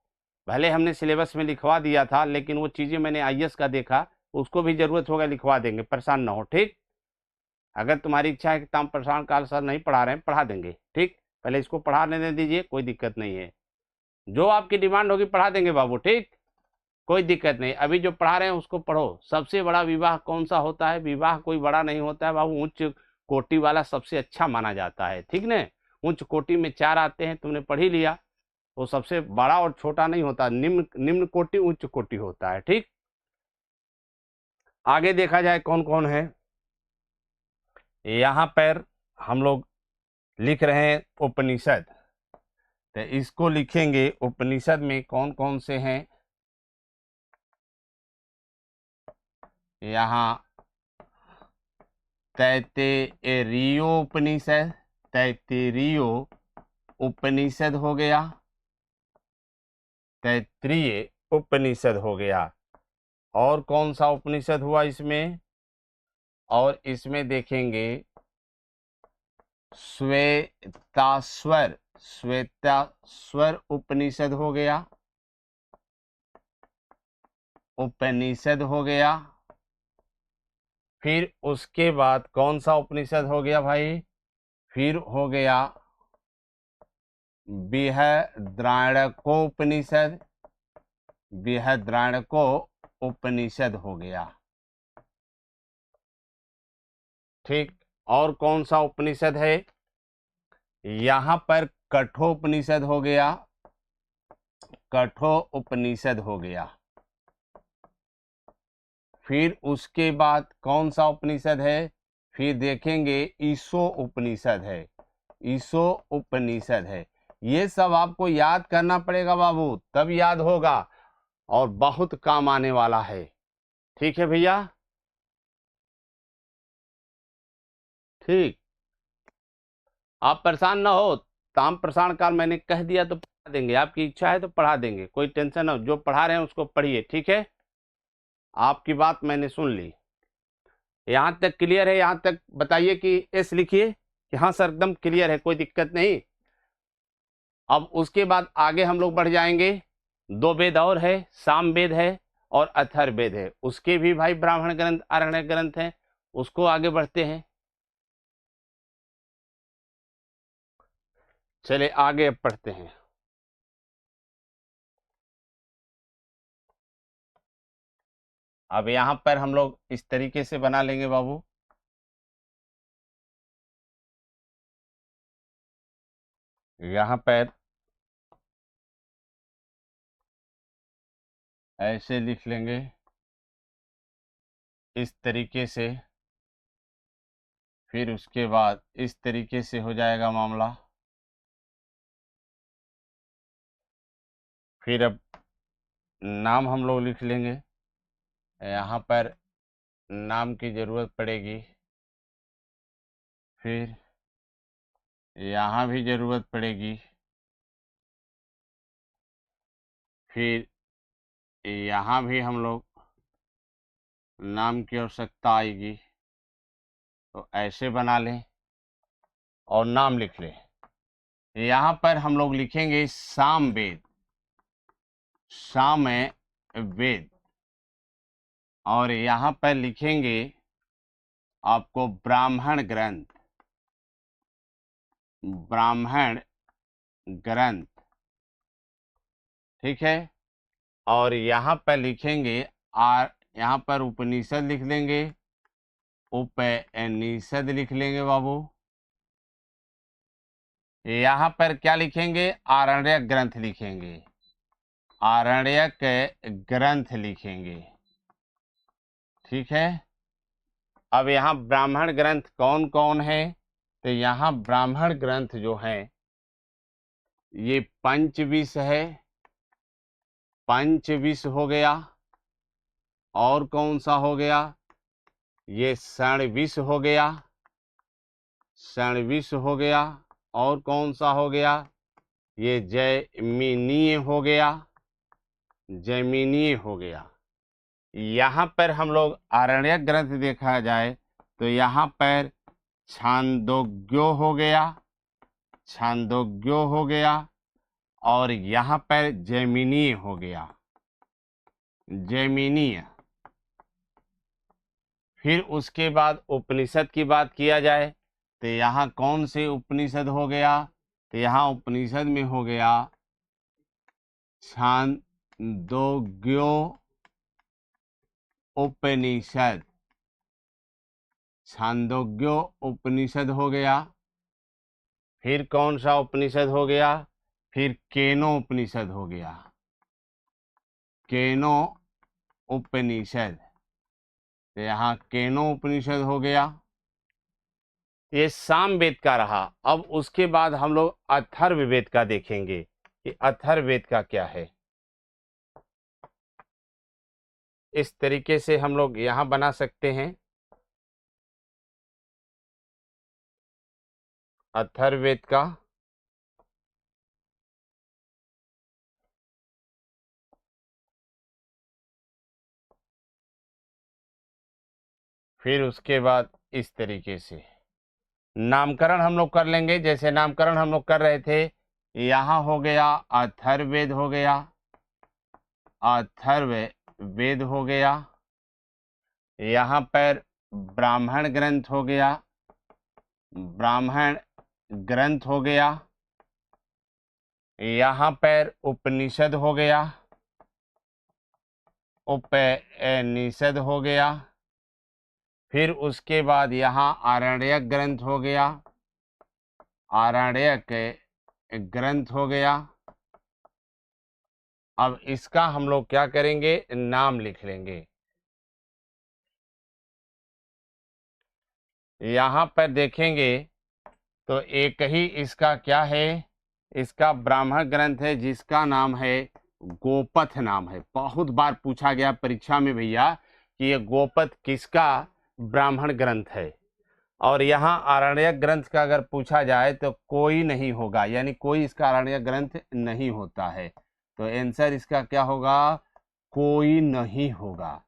भले हमने सिलेबस में लिखवा दिया था, लेकिन वो चीजें मैंने आईएएस का देखा, उसको भी जरूरत होगा लिखवा देंगे, परेशान ना हो। ठीक, अगर तुम्हारी इच्छा है कि ताम प्रसारण काल सर नहीं पढ़ा रहे हैं, पढ़ा देंगे। ठीक, पहले इसको पढ़ाने दे दीजिए, कोई दिक्कत नहीं है, जो आपकी डिमांड होगी पढ़ा देंगे बाबू। ठीक, कोई दिक्कत नहीं, अभी जो पढ़ा रहे हैं उसको पढ़ो। सबसे बड़ा विवाह कौन सा होता है, विवाह कोई बड़ा नहीं होता है बाबू, उच्च कोटि वाला सबसे अच्छा माना जाता है। ठीक न, उच्च कोटि में 4 आते हैं, तुमने पढ़ ही लिया, वो सबसे बड़ा और छोटा नहीं होता, निम्न निम्न कोटि उच्च कोटि होता है। ठीक, आगे देखा जाए कौन कौन है। यहाँ पर हम लोग लिख रहे हैं उपनिषद, तो इसको लिखेंगे उपनिषद में कौन कौन से हैं। यहाँ तैत्तिरीय उपनिषद, तैत्तिरीय उपनिषद हो गया, तैत्तिरीय उपनिषद हो गया। और कौन सा उपनिषद हुआ इसमें, और इसमें देखेंगे श्वेताश्वर, श्वेताश्वर उपनिषद हो गया, उपनिषद हो गया। फिर उसके बाद कौन सा उपनिषद हो गया भाई, फिर हो गया बृहद्रारण्यको उपनिषद, बृहद्रारण्यको उपनिषद हो गया। ठीक, और कौन सा उपनिषद है, यहाँ पर कठोपनिषद हो गया, कठोपनिषद हो गया। फिर उसके बाद कौन सा उपनिषद है, फिर देखेंगे ईशो उपनिषद है, ईशो उपनिषद है। ये सब आपको याद करना पड़ेगा बाबू, तब याद होगा, और बहुत काम आने वाला है। ठीक है भैया, ठीक, आप परेशान ना हो, ताम प्रसारण काल मैंने कह दिया तो पढ़ा देंगे, आपकी इच्छा है तो पढ़ा देंगे, कोई टेंशन ना हो, जो पढ़ा रहे हैं उसको पढ़िए। ठीक है, आपकी बात मैंने सुन ली, यहाँ तक क्लियर है, यहाँ तक बताइए कि एस लिखिए कि हाँ सर एकदम क्लियर है, कोई दिक्कत नहीं। अब उसके बाद आगे हम लोग बढ़ जाएंगे, 2 वेद और है, साम वेद है और अथर्ववेद है, उसके भी भाई ब्राह्मण ग्रंथ आरण्यक ग्रंथ हैं, उसको आगे बढ़ते हैं। चले आगे अब पढ़ते हैं। अब यहाँ पर हम लोग इस तरीके से बना लेंगे बाबू, यहाँ पर ऐसे लिख लेंगे इस तरीके से, फिर उसके बाद इस तरीके से हो जाएगा मामला। फिर अब नाम हम लोग लिख लेंगे, यहाँ पर नाम की ज़रूरत पड़ेगी। फिर यहाँ भी जरूरत पड़ेगी, फिर यहाँ भी हम लोग नाम की आवश्यकता आएगी, तो ऐसे बना लें और नाम लिख लें। यहाँ पर हम लोग लिखेंगे सामवेद, सामवेद, और यहाँ पर लिखेंगे आपको ब्राह्मण ग्रंथ, ब्राह्मण ग्रंथ, ठीक है। और यहाँ पर लिखेंगे यहाँ पर उपनिषद लिख लेंगे, उपनिषद लिख लेंगे बाबू। यहाँ पर क्या लिखेंगे, आरण्यक ग्रंथ लिखेंगे, आरण्यक ग्रंथ लिखेंगे, ठीक है। अब यहाँ ब्राह्मण ग्रंथ कौन कौन है, तो यहाँ ब्राह्मण ग्रंथ जो है ये पंचविश है, पंचविश हो गया, और कौन सा हो गया, ये षणविश हो गया, षणविश हो गया, और कौन सा हो गया, ये जैमिनीय हो गया, जैमिनीय हो गया। यहाँ पर हम लोग आरण्यक ग्रंथ देखा जाए तो यहाँ पर छांदोग्यो हो गया, छांदोग्यो हो गया, और यहाँ पर जैमिनीय हो गया, जैमिनीय। फिर उसके बाद उपनिषद की बात किया जाए तो यहाँ कौन से उपनिषद हो गया, तो यहाँ उपनिषद में हो गया छांदोग्यो उपनिषद, छांदोग्यो उपनिषद हो गया। फिर कौन सा उपनिषद हो गया, फिर केनो उपनिषद हो गया, केनो उपनिषद, तो यहाँ केनो उपनिषद हो गया। ये सामवेद का रहा। अब उसके बाद हम लोग अथर्ववेद का देखेंगे कि अथर्ववेद का क्या है। इस तरीके से हम लोग यहाँ बना सकते हैं अथर्ववेद का। फिर उसके बाद इस तरीके से नामकरण हम लोग कर लेंगे, जैसे नामकरण हम लोग कर रहे थे। यहाँ हो गया अथर्ववेद हो गया, अथर्ववेद हो गया। यहाँ पर ब्राह्मण ग्रंथ हो गया, ब्राह्मण ग्रंथ हो गया। यहाँ पर उपनिषद हो गया, उपनिषद हो गया। फिर उसके बाद यहाँ आरण्यक ग्रंथ हो गया, आरण्यक ग्रंथ हो गया। अब इसका हम लोग क्या करेंगे, नाम लिख लेंगे। यहाँ पर देखेंगे तो एक ही इसका क्या है, इसका ब्राह्मण ग्रंथ है जिसका नाम है गोपथ नाम है। बहुत बार पूछा गया परीक्षा में भैया कि ये गोपथ किसका ब्राह्मण ग्रंथ है। और यहाँ आरण्यक ग्रंथ का अगर पूछा जाए तो कोई नहीं होगा, यानी कोई इसका आरण्यक ग्रंथ नहीं होता है। तो आंसर इसका क्या होगा, कोई नहीं होगा,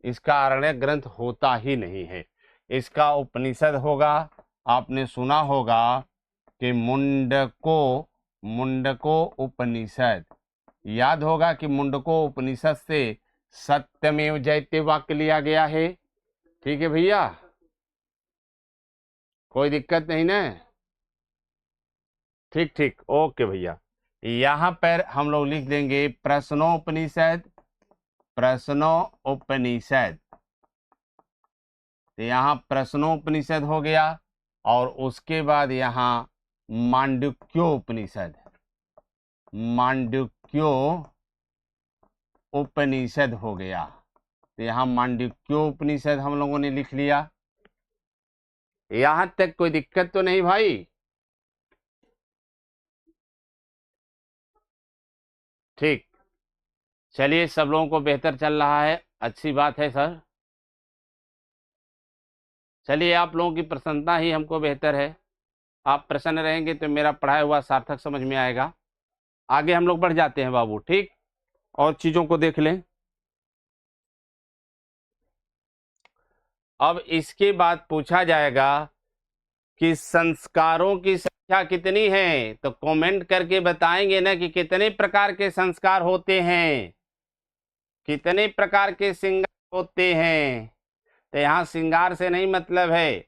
इसका आरण्यक ग्रंथ होता ही नहीं है। इसका उपनिषद होगा। आपने सुना होगा कि मुंडको, मुंडको उपनिषद, याद होगा कि मुंडको उपनिषद से सत्यमेव जयते वाक्य लिया गया है। ठीक है भैया, कोई दिक्कत नहीं ना, ठीक ठीक, ओके भैया। यहाँ पर हम लोग लिख देंगे प्रश्नोपनिषद, प्रश्नोपनिषद। तो यहाँ प्रश्नोपनिषद हो गया, और उसके बाद यहाँ मांडुक्यो उपनिषद, मांडुक्यो उपनिषद हो गया। तो यहाँ मांडुक्यो उपनिषद हम लोगों ने लिख लिया। यहाँ तक कोई दिक्कत तो नहीं भाई, ठीक। चलिए, सब लोगों को बेहतर चल रहा है, अच्छी बात है सर। चलिए, आप लोगों की प्रसन्नता ही हमको बेहतर है। आप प्रसन्न रहेंगे तो मेरा पढ़ाया हुआ सार्थक समझ में आएगा। आगे हम लोग बढ़ जाते हैं बाबू, ठीक, और चीजों को देख लें। अब इसके बाद पूछा जाएगा कि संस्कारों की संख्या कितनी है, तो कमेंट करके बताएंगे ना कि कितने प्रकार के संस्कार होते हैं, कितने प्रकार के श्रृंगार होते हैं। तो यहाँ श्रृंगार से नहीं मतलब है,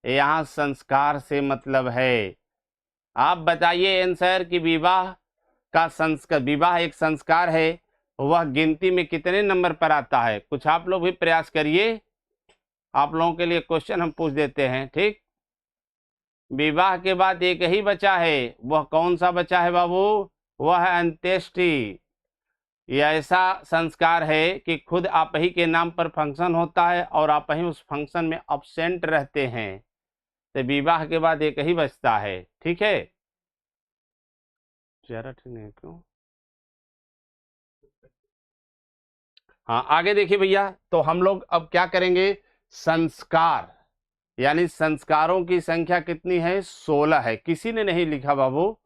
यहाँ संस्कार से मतलब है। आप बताइए आंसर कि विवाह का संस्कार, विवाह एक संस्कार है, वह गिनती में कितने नंबर पर आता है? कुछ आप लोग भी प्रयास करिए, आप लोगों के लिए क्वेश्चन हम पूछ देते हैं, ठीक। विवाह के बाद एक ही बचा है, वह कौन सा बचा है बाबू? वह है अंत्येष्टि। यह ऐसा संस्कार है कि खुद आप ही के नाम पर फंक्शन होता है और आप ही उस फंक्शन में अब्सेंट रहते हैं। तो विवाह के बाद एक ही बचता है, ठीक है। चेहरा ठीक नहीं है, क्यों? हाँ, आगे देखिए भैया, तो हम लोग अब क्या करेंगे? संस्कार, यानी संस्कारों की संख्या कितनी है? 16 है। किसी ने नहीं लिखा बाबू?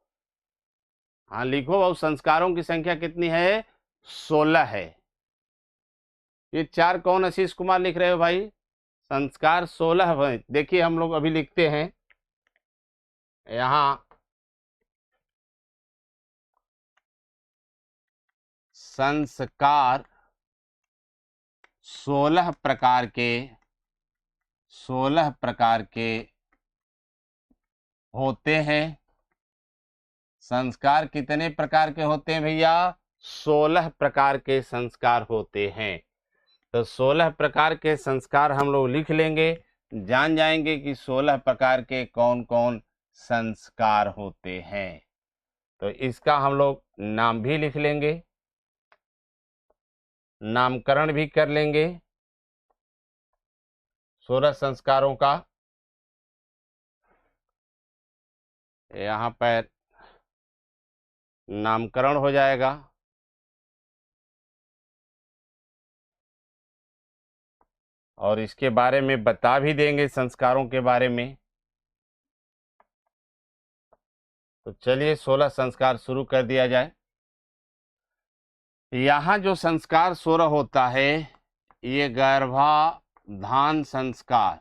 हाँ लिखो बाबू, संस्कारों की संख्या कितनी है? 16 है। ये 4 कौन? आशीष कुमार लिख रहे हो भाई? संस्कार 16 है। देखिए हम लोग अभी लिखते हैं यहाँ, संस्कार 16 प्रकार के, 16 प्रकार के होते हैं। संस्कार कितने प्रकार के होते हैं भैया? 16 प्रकार के संस्कार होते हैं। तो 16 प्रकार के संस्कार हम लोग लिख लेंगे, जान जाएंगे कि 16 प्रकार के कौन कौन संस्कार होते हैं। तो इसका हम लोग नाम भी लिख लेंगे, नामकरण भी कर लेंगे 16 संस्कारों का। यहाँ पर नामकरण हो जाएगा, और इसके बारे में बता भी देंगे संस्कारों के बारे में। तो चलिए 16 संस्कार शुरू कर दिया जाए। यहाँ जो संस्कार 16 होता है, ये गर्भाधान संस्कार,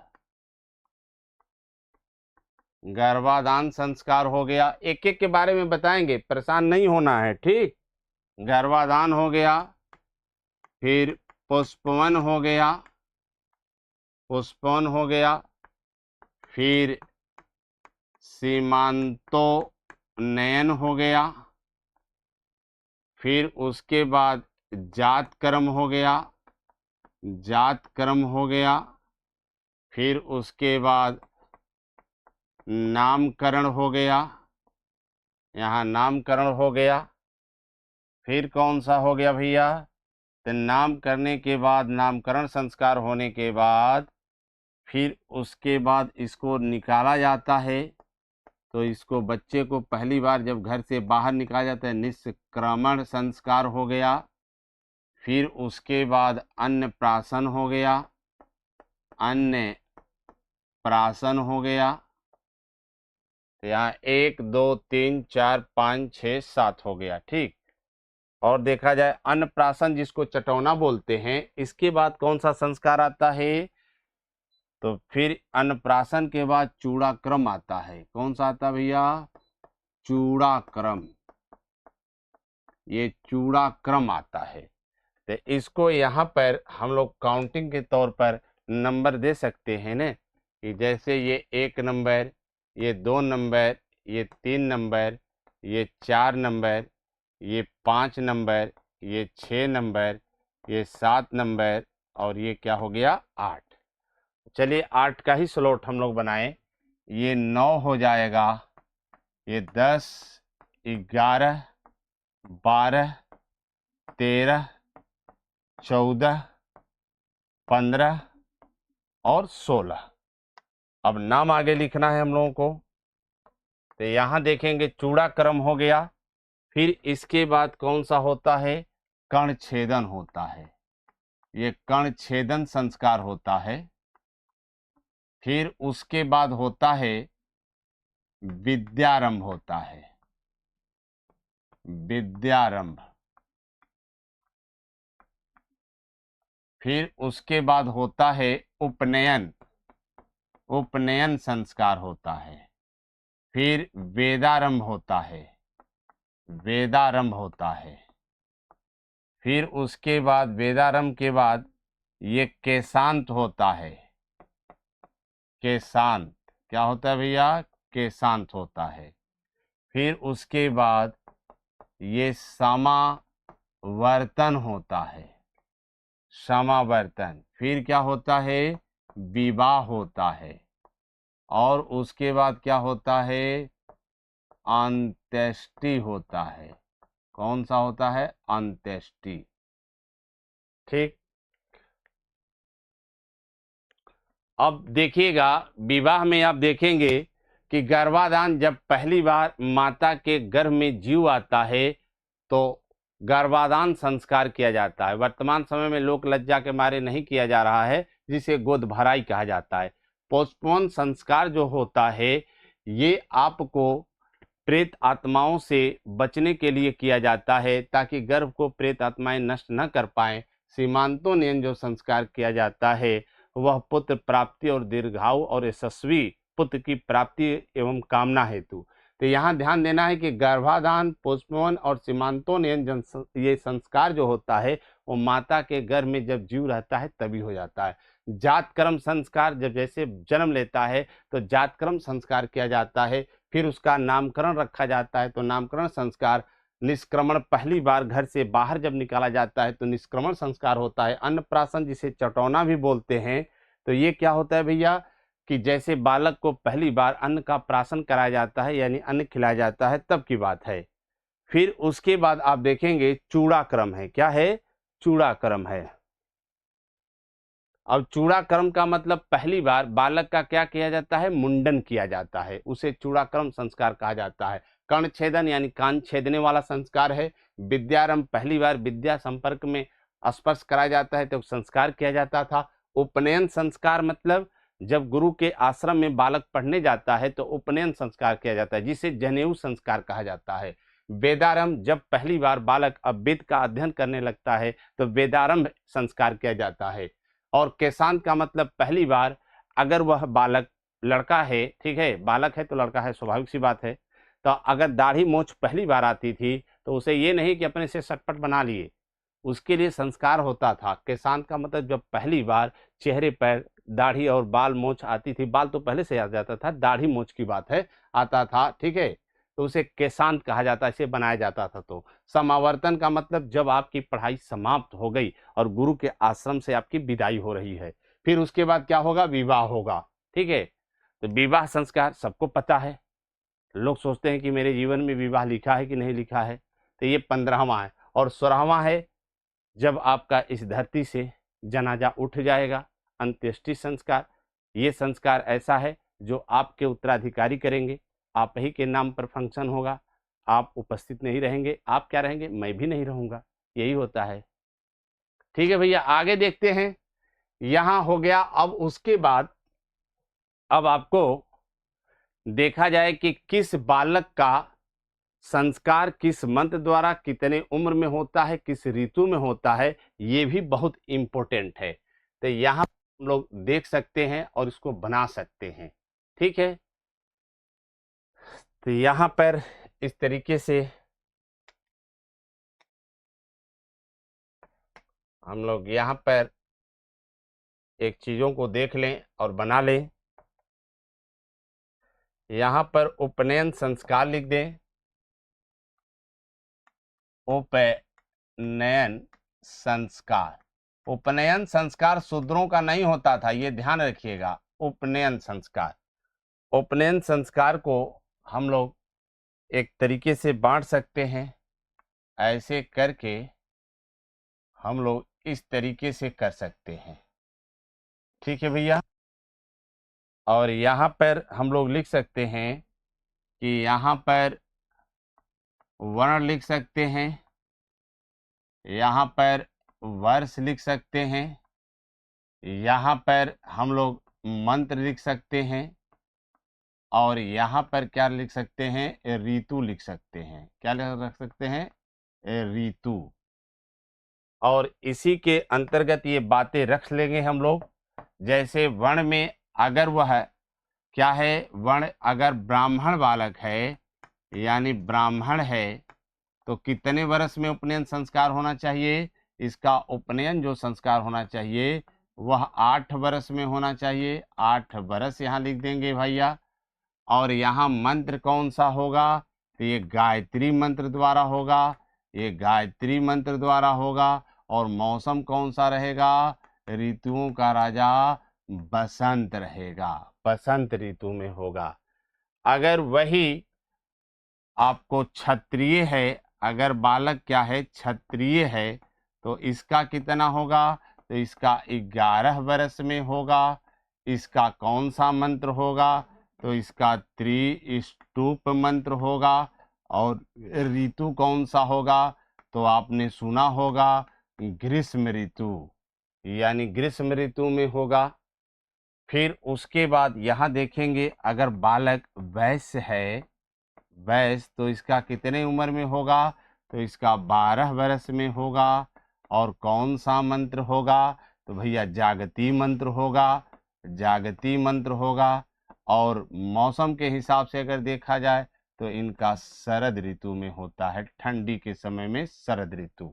गर्भाधान संस्कार हो गया। एक एक के बारे में बताएंगे, परेशान नहीं होना है, ठीक। गर्भाधान हो गया, फिर पुष्पवन हो गया, पुष्पवन हो गया, फिर सीमांतोन्नयन हो गया, फिर उसके बाद जात कर्म हो गया, जात कर्म हो गया, फिर उसके बाद नामकरण हो गया, यहाँ नामकरण हो गया। फिर कौन सा हो गया भैया? तो नाम करने के बाद, नामकरण संस्कार होने के बाद, फिर उसके बाद इसको निकाला जाता है। तो इसको, बच्चे को पहली बार जब घर से बाहर निकाला जाता है, निष्क्रमण संस्कार हो गया। फिर उसके बाद अन्नप्राशन हो गया, अन्नप्राशन हो गया। तो यहाँ 1 2 3 4 5 6 7 हो गया, ठीक। और देखा जाए अन्नप्राशन, जिसको चटौना बोलते हैं, इसके बाद कौन सा संस्कार आता है? तो फिर अन्नप्राशन के बाद चूड़ाक्रम आता है। कौन सा आता है भैया? चूड़ाक्रम, ये चूड़ाक्रम आता है। तो इसको यहाँ पर हम लोग काउंटिंग के तौर पर नंबर दे सकते हैं ना, कि जैसे ये 1 नंबर, ये 2 नंबर, ये 3 नंबर, ये 4 नंबर, ये 5 नंबर, ये 6 नंबर, ये 7 नंबर, और ये क्या हो गया? 8। चलिए 8 का ही स्लॉट हम लोग बनाएं। ये 9 हो जाएगा, ये 10, 11, 12, 13, 14, 15 और 16। अब नाम आगे लिखना है हम लोगों को। तो यहाँ देखेंगे चूड़ाक्रम हो गया, फिर इसके बाद कौन सा होता है? कर्ण छेदन होता है, ये कर्ण छेदन संस्कार होता है। फिर उसके बाद होता है विद्यारंभ होता है, विद्यारंभ। फिर उसके बाद होता है उपनयन, उपनयन संस्कार होता है। फिर वेदारंभ होता है, वेदारंभ होता है। फिर उसके बाद वेदारंभ के बाद ये केशांत होता है, केशांत। क्या होता है भैया? केशांत होता है। फिर उसके बाद ये समावर्तन होता है, समावर्तन। फिर क्या होता है? विवाह होता है। और उसके बाद क्या होता है? अंत्येष्टि होता है। कौन सा होता है? अंत्येष्टि। ठीक। अब देखिएगा, विवाह में आप देखेंगे कि गर्भाधान, जब पहली बार माता के गर्भ में जीव आता है तो गर्भाधान संस्कार किया जाता है। वर्तमान समय में लोक लज्जा के मारे नहीं किया जा रहा है, जिसे गोद भराई कहा जाता है। पोस्टपोन संस्कार जो होता है ये आपको प्रेत आत्माओं से बचने के लिए किया जाता है, ताकि गर्भ को प्रेत आत्माएं नष्ट न कर पाएं। सीमांतोन्नयन जो संस्कार किया जाता है वह पुत्र प्राप्ति और दीर्घायु और यशस्वी पुत्र की प्राप्ति एवं कामना हेतु। तो यहाँ ध्यान देना है कि गर्भाधान, पोस्टपोन और सीमांतोन्नयन ये संस्कार जो होता है वो माता के गर्भ में जब जीव रहता है तभी हो जाता है। जात कर्म संस्कार, जब जैसे जन्म लेता है तो जात कर्म संस्कार किया जाता है। फिर उसका नामकरण रखा जाता है, तो नामकरण संस्कार। निष्क्रमण, पहली बार घर से बाहर जब निकाला जाता है तो निष्क्रमण संस्कार होता है। अन्नप्राशन, जिसे चटौना भी बोलते हैं, तो ये क्या होता है भैया कि जैसे बालक को पहली बार अन्न का प्राशन कराया जाता है, यानी अन्न खिलाया जाता है, तब की बात है। फिर उसके बाद आप देखेंगे चूड़ाक्रम है। क्या है? चूड़ाक्रम है। अब चूड़ाक्रम का मतलब पहली बार बालक का क्या किया जाता है? मुंडन किया जाता है, उसे चूड़ाक्रम संस्कार कहा जाता है। कर्ण छेदन यानी कान छेदने वाला संस्कार है। विद्यारंभ, पहली बार विद्या संपर्क में स्पर्श कराया जाता है तो संस्कार किया जाता था। उपनयन संस्कार मतलब जब गुरु के आश्रम में बालक पढ़ने जाता है तो उपनयन संस्कार किया जाता है, जिसे जनेऊ संस्कार कहा जाता है। वेदारंभ, जब पहली बार बालक अब वेद का अध्ययन करने लगता है तो वेदारंभ संस्कार किया जाता है। और केशांत का मतलब पहली बार, अगर वह बालक लड़का है, ठीक है, बालक है तो लड़का है, स्वाभाविक सी बात है, तो अगर दाढ़ी मोछ पहली बार आती थी तो उसे ये नहीं कि अपने से सटपट बना लिए, उसके लिए संस्कार होता था। केशांत का मतलब जब पहली बार चेहरे पर दाढ़ी और बाल मोछ आती थी, बाल तो पहले से आ जाता था, दाढ़ी मोछ की बात है, आता था, ठीक है, तो उसे केशांत कहा जाता, इसे बनाया जाता था। तो समावर्तन का मतलब जब आपकी पढ़ाई समाप्त हो गई और गुरु के आश्रम से आपकी विदाई हो रही है। फिर उसके बाद क्या होगा? विवाह होगा, ठीक है। तो विवाह संस्कार सबको पता है। लोग सोचते हैं कि मेरे जीवन में विवाह लिखा है कि नहीं लिखा है, तो ये 15वां है। और 16वां है जब आपका इस धरती से जनाजा उठ जाएगा, अंत्येष्टि संस्कार। ये संस्कार ऐसा है जो आपके उत्तराधिकारी करेंगे, आप ही के नाम पर फंक्शन होगा, आप उपस्थित नहीं रहेंगे। आप क्या रहेंगे? मैं भी नहीं रहूंगा, यही होता है। ठीक है भैया, आगे देखते हैं। यहां हो गया। अब उसके बाद अब आपको देखा जाए कि किस बालक का संस्कार किस मंत्र द्वारा कितने उम्र में होता है, किस ऋतु में होता है, ये भी बहुत इंपॉर्टेंट है। तो यहाँ हम लोग देख सकते हैं और इसको बना सकते हैं, ठीक है। तो यहाँ पर इस तरीके से हम लोग यहाँ पर एक चीजों को देख लें और बना लें। यहाँ पर उपनयन संस्कार लिख दें। उपनयन संस्कार, उपनयन संस्कार शूद्रों का नहीं होता था, ये ध्यान रखिएगा। उपनयन संस्कार, उपनयन संस्कार को हम लोग एक तरीके से बांट सकते हैं। ऐसे करके हम लोग इस तरीके से कर सकते हैं, ठीक है भैया। और यहाँ पर हम लोग लिख सकते हैं कि यहाँ पर वर्ण लिख सकते हैं, यहाँ पर वर्ष लिख सकते हैं, यहाँ पर हम लोग मंत्र लिख सकते हैं, और यहाँ पर क्या लिख सकते हैं, ऋतु लिख सकते हैं। क्या रख सकते हैं, ऋतु। और इसी के अंतर्गत ये बातें रख लेंगे हम लोग। जैसे वर्ण में अगर वह क्या है, वर्ण अगर ब्राह्मण बालक है यानी ब्राह्मण है तो कितने वर्ष में उपनयन संस्कार होना चाहिए, इसका उपनयन जो संस्कार होना चाहिए वह 8 वर्ष में होना चाहिए। 8 वर्ष यहाँ लिख देंगे भैया। और यहाँ मंत्र कौन सा होगा, तो ये गायत्री मंत्र द्वारा होगा, ये गायत्री मंत्र द्वारा होगा। और मौसम कौन सा रहेगा, ऋतुओं का राजा बसंत रहेगा, बसंत ऋतु में होगा। अगर वही आपको क्षत्रिय है, अगर बालक क्या है, क्षत्रिय है, तो इसका कितना होगा, तो इसका 11 वर्ष में होगा। इसका कौन सा मंत्र होगा, तो इसका त्रिस्तूप मंत्र होगा। और ऋतु कौन सा होगा, तो आपने सुना होगा ग्रीष्म ऋतु, यानी ग्रीष्म ऋतु में होगा। फिर उसके बाद यहाँ देखेंगे अगर बालक वैश्य है, वैश्य, तो इसका कितने उम्र में होगा, तो इसका 12 वर्ष में होगा। और कौन सा मंत्र होगा, तो भैया जागती मंत्र होगा, जागती मंत्र होगा। और मौसम के हिसाब से अगर देखा जाए तो इनका शरद ऋतु में होता है, ठंडी के समय में शरद ऋतु।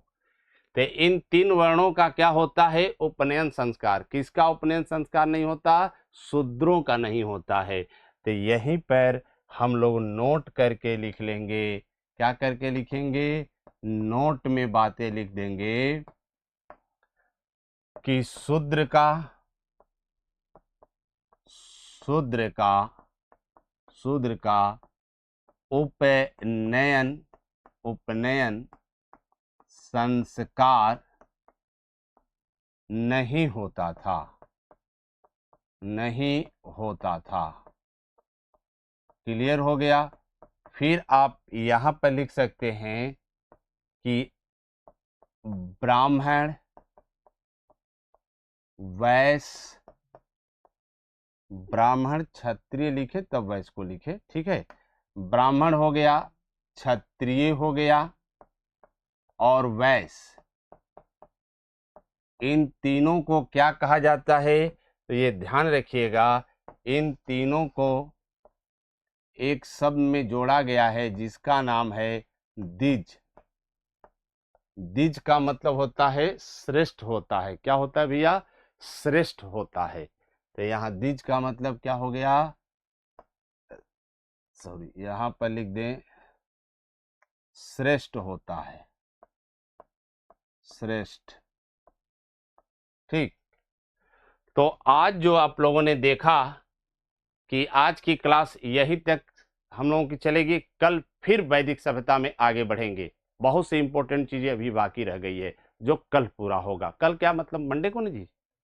तो इन 3 वर्णों का क्या होता है, उपनयन संस्कार। किसका उपनयन संस्कार नहीं होता, शूद्रों का नहीं होता है। तो यहीं पर हम लोग नोट करके लिख लेंगे। क्या करके लिखेंगे, नोट में बातें लिख देंगे कि शूद्र का उपनयन संस्कार नहीं होता था। क्लियर हो गया। फिर आप यहाँ पर लिख सकते हैं कि ब्राह्मण, वैश्य, ब्राह्मण क्षत्रिय लिखे तब वैश्य को लिखे, ठीक है। ब्राह्मण हो गया, क्षत्रिय हो गया और वैश्य, इन तीनों को क्या कहा जाता है, तो ये ध्यान रखिएगा, इन तीनों को एक शब्द में जोड़ा गया है जिसका नाम है द्विज। द्विज का मतलब होता है श्रेष्ठ होता है। क्या होता है भैया, श्रेष्ठ होता है। तो यहाँ द्विज का मतलब क्या हो गया, सॉरी यहाँ पर लिख दें श्रेष्ठ होता है, श्रेष्ठ। ठीक। तो आज जो आप लोगों ने देखा कि आज की क्लास यही तक हम लोगों की चलेगी। कल फिर वैदिक सभ्यता में आगे बढ़ेंगे। बहुत सी इंपॉर्टेंट चीजें अभी बाकी रह गई है जो कल पूरा होगा। कल क्या मतलब, मंडे को नहीं जी।